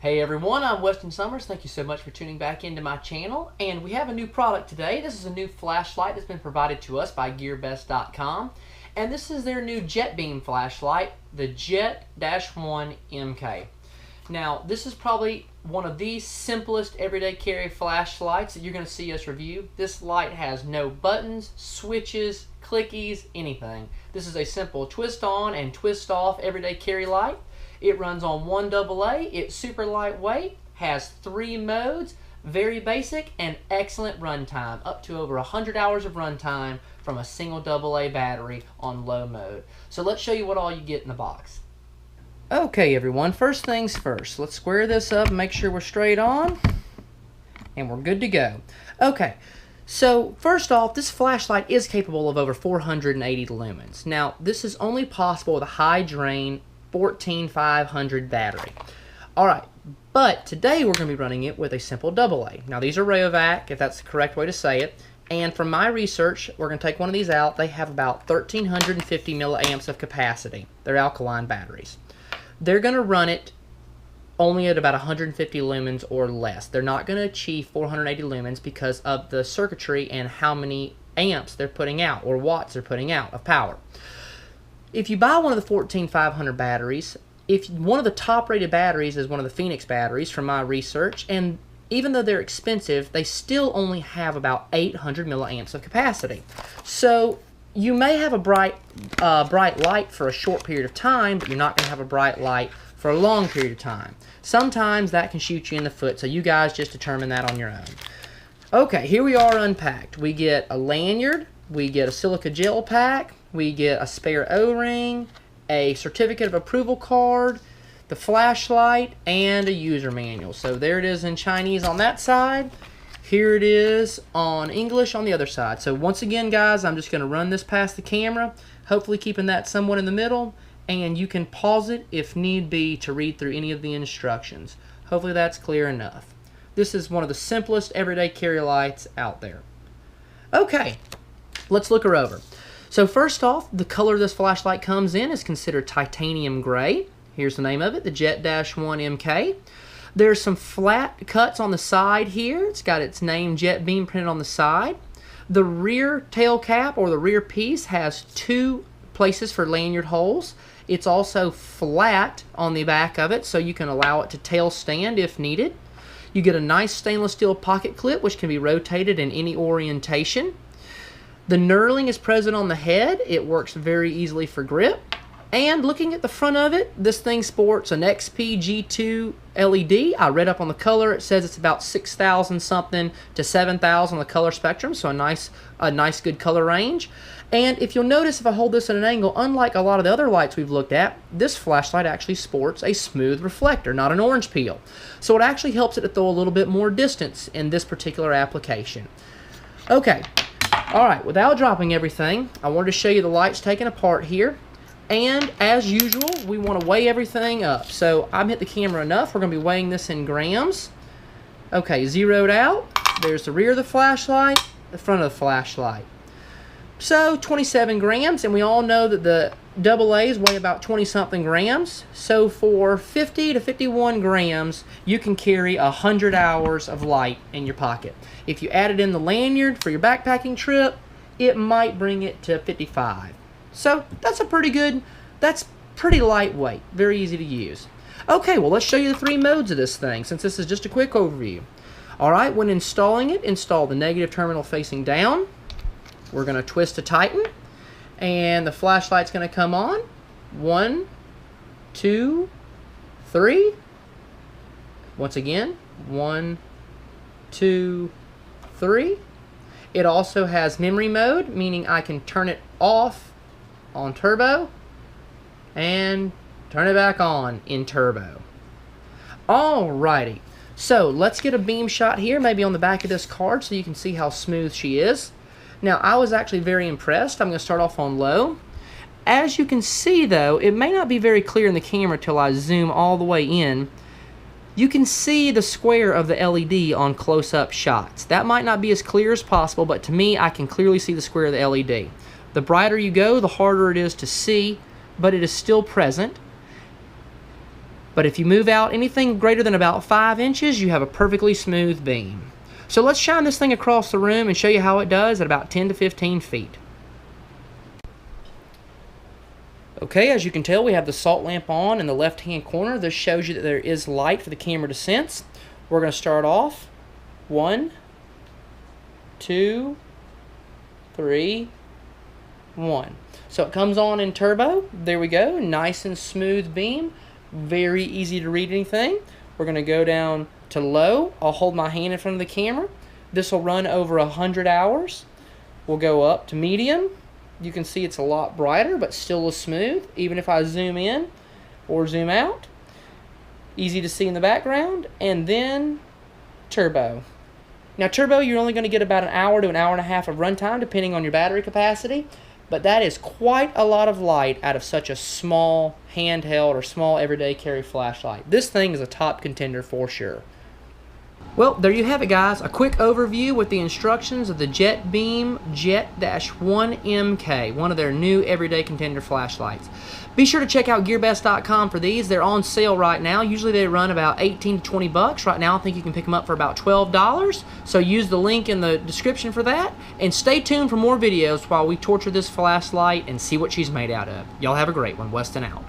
Hey everyone, I'm Weston. Thank you so much for tuning back into my channel. And we have a new product today. This is a new flashlight that's been provided to us by GearBest.com. And this is their new JetBeam flashlight, the JET-1 MK. Now, this is probably one of the simplest everyday carry flashlights that you're going to see us review. This light has no buttons, switches, clickies, anything. This is a simple twist on and twist off everyday carry light. It runs on 1 AA, it's super lightweight, has 3 modes, very basic, and excellent runtime, up to over 100 hours of runtime from a single AA battery on low mode. So let's show you what all you get in the box. Okay everyone, first things first, let's square this up and make sure we're straight on, and we're good to go. Okay, so first off, this flashlight is capable of over 480 lumens. Now, this is only possible with a high drain 14500 battery. Alright, but today we're going to be running it with a simple AA. Now these are Rayovac, if that's the correct way to say it, and from my research, we're going to take one of these out. They have about 1350 milliamps of capacity. They're alkaline batteries. They're going to run it only at about 150 lumens or less. They're not going to achieve 480 lumens because of the circuitry and how many amps they're putting out, or watts they're putting out of power. If you buy one of the 14500 batteries, if one of the top rated batteries is one of the Phoenix batteries from my research, and even though they're expensive, they still only have about 800 milliamps of capacity. So you may have a bright light for a short period of time, but you're not going to have a bright light for a long period of time. Sometimes that can shoot you in the foot, so you guys just determine that on your own. Okay, here we are unpacked. We get a lanyard, we get a silica gel pack, we get a spare O-ring, a certificate of approval card, the flashlight, and a user manual. So there it is in Chinese on that side. Here it is on English on the other side. So once again, guys, I'm just going to run this past the camera, hopefully keeping that somewhat in the middle, and you can pause it if need be to read through any of the instructions. Hopefully that's clear enough. This is one of the simplest everyday carry lights out there. Okay, let's look her over. So first off, the color this flashlight comes in is considered titanium gray. Here's the name of it, the JET-1 MK. There's some flat cuts on the side here. It's got its name JetBeam printed on the side. The rear tail cap, or the rear piece, has 2 places for lanyard holes. It's also flat on the back of it, so you can allow it to tail stand if needed. You get a nice stainless steel pocket clip, which can be rotated in any orientation. The knurling is present on the head. It works very easily for grip. And looking at the front of it, this thing sports an XP G2 LED. I read up on the color. It says it's about 6,000 something to 7,000 on the color spectrum, so a nice good color range. And if you'll notice, if I hold this at an angle, unlike a lot of the other lights we've looked at, this flashlight actually sports a smooth reflector, not an orange peel. So it actually helps it to throw a little bit more distance in this particular application. Okay. Alright, without dropping everything, I wanted to show you the lights taken apart here. And as usual, we want to weigh everything up. So I've hit the camera enough. We're going to be weighing this in grams. Okay, zeroed out. There's the rear of the flashlight, the front of the flashlight. So 27 grams, and we all know that the AA's weigh about 20-something grams. So for 50 to 51 grams, you can carry 100 hours of light in your pocket. If you added in the lanyard for your backpacking trip, it might bring it to 55. So that's that's pretty lightweight, very easy to use. Okay, well let's show you the 3 modes of this thing, since this is just a quick overview. Alright, when installing it, install the negative terminal facing down. We're going to twist to tighten, and the flashlight's going to come on. 1, 2, 3. Once again, 1, 2, 3. It also has memory mode, meaning I can turn it off on turbo and turn it back on in turbo. Alrighty, so let's get a beam shot here, maybe on the back of this card, so you can see how smooth she is. Now, I was actually very impressed. I'm going to start off on low. As you can see, though, it may not be very clear in the camera till I zoom all the way in. You can see the square of the LED on close-up shots. That might not be as clear as possible, but to me, I can clearly see the square of the LED. The brighter you go, the harder it is to see, but it is still present. But if you move out anything greater than about 5 inches, you have a perfectly smooth beam. So let's shine this thing across the room and show you how it does at about 10 to 15 feet. Okay, as you can tell, we have the salt lamp on in the left-hand corner. This shows you that there is light for the camera to sense. We're going to start off. 1, 2, 3, 1. So it comes on in turbo. There we go. Nice and smooth beam. Very easy to read anything. We're going to go down to low. I'll hold my hand in front of the camera. This will run over 100 hours. We'll go up to medium. You can see it's a lot brighter, but still as smooth, even if I zoom in or zoom out. Easy to see in the background. And then turbo. Now turbo, you're only going to get about an hour to an hour and a half of runtime, depending on your battery capacity. But that is quite a lot of light out of such a small handheld or small everyday carry flashlight. This thing is a top contender for sure. Well, there you have it, guys. A quick overview with the instructions of the JetBeam JET-1 MK, one of their new everyday contender flashlights. Be sure to check out GearBest.com for these. They're on sale right now. Usually they run about 18 to 20 bucks. Right now I think you can pick them up for about $12. So use the link in the description for that. And stay tuned for more videos while we torture this flashlight and see what she's made out of. Y'all have a great one. Weston out.